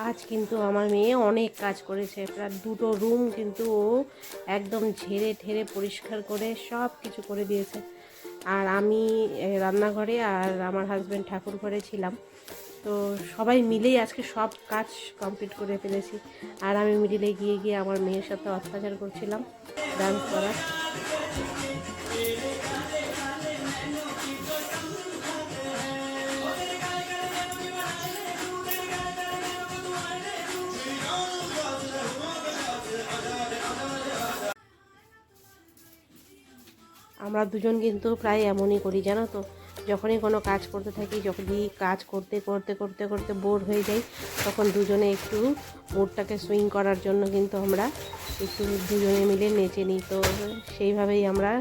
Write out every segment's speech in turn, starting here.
আজ কিন্তু আমার মেয়ে অনেক কাজ করেছে, প্রায় দুটো রুম কিন্তু ও একদম ঝেড়ে ঠেড়ে পরিষ্কার করে সব কিছু করে দিয়েছে। আর আমি রান্নাঘরে আর আমার হাজব্যান্ড ঠাকুর ঘরে ছিলাম। তো সবাই মিলেই আজকে সব কাজ কমপ্লিট করে ফেলেছি। আর আমি মিডিলে গিয়ে গিয়ে আমার মেয়ের সাথে অত্যাচার করছিলাম ডান্স করার। আমরা দুজন কিন্তু প্রায় এমনই করি, জানো তো। যখনই কোনো কাজ করতে থাকি, যখনই কাজ করতে করতে করতে করতে বোর হয়ে যাই, তখন দুজনে একটু মুডটাকে সুইং করার জন্য কিন্তু আমরা একটু দুজনে মিলে নেচে নিই। তো সেইভাবেই আমরা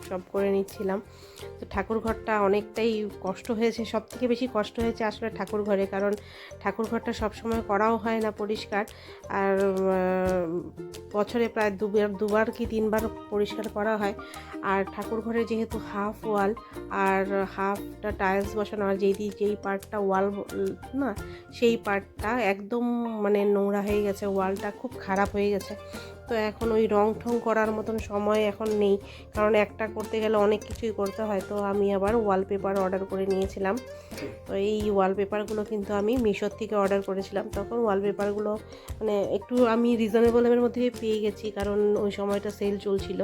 সব করে নিচ্ছিলাম। তো ঠাকুর ঘরটা অনেকটাই কষ্ট হয়েছে, সব থেকে বেশি কষ্ট হয়েছে আসলে ঠাকুর ঘরে, কারণ ঠাকুর ঘরটা সবসময় করাও হয় না পরিষ্কার। আর বছরে প্রায় দুবার কি তিনবার পরিষ্কার করা হয়। আর ঠাকুর ঘরে যেহেতু হাফ ওয়াল আর হাফটা টাইলস বসানো, আর যেই পার্টটা ওয়াল না, সেই পার্টটা একদম মানে নোংরা হয়ে গেছে, ওয়ালটা খুব খারাপ হয়ে গেছে। তো এখন ওই রং ঠং করার মতন সময় এখন নেই, কারণ একটা করতে গেলে অনেক কিছুই করতে হয়। তো আমি আবার ওয়ালপেপার অর্ডার করে নিয়েছিলাম। তো এই ওয়ালপেপারগুলো কিন্তু আমি মিশোর থেকে অর্ডার করেছিলাম। তখন ওয়ালপেপারগুলো মানে একটু আমি রিজনেবলের মধ্যে পেয়ে গেছি, কারণ ওই সময়টা সেল চলছিল।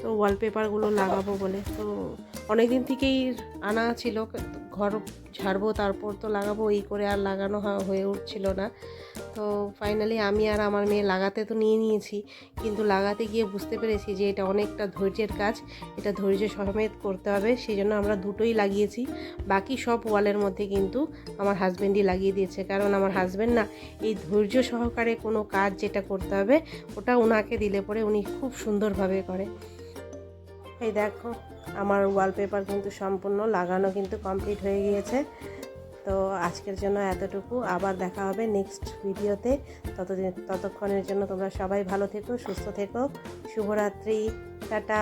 তো ওয়ালপেপারগুলো লাগাবো বলে তো অনেক দিন থেকেই আনা ছিল, ঘর ঝাড়বো তারপর তো লাগাবো, এই করে আর লাগানো হয়ে উঠছিল না। তো ফাইনালি আমি আর আমার মেয়ে লাগাতে তো নিয়েছি, কিন্তু লাগাতে গিয়ে বুঝতে পেরেছি যে এটা অনেকটা ধৈর্যের কাজ, এটা ধৈর্য সমেত করতে হবে। সেই জন্য আমরা দুটোই লাগিয়েছি। বাকি সব ওয়ালের মধ্যে কিন্তু আমার হাজব্যান্ডই লাগিয়ে দিয়েছে, কারণ আমার হাজব্যান্ড না এই ধৈর্য সহকারে কোনো কাজ যেটা করতে হবে ওটা ওনাকে দিলে পরে উনি খুব সুন্দরভাবে করে। এই দেখো, আমার ওয়ালপেপার কিন্তু সম্পূর্ণ লাগানো কিন্তু কমপ্লিট হয়ে গিয়েছে। তো আজকের জন্য এতটুকু, আবার দেখা হবে নেক্সট ভিডিওতে। ততক্ষণের জন্য তোমরা সবাই ভালো থেকো, সুস্থ থেকো। শুভরাত্রি, টাটা।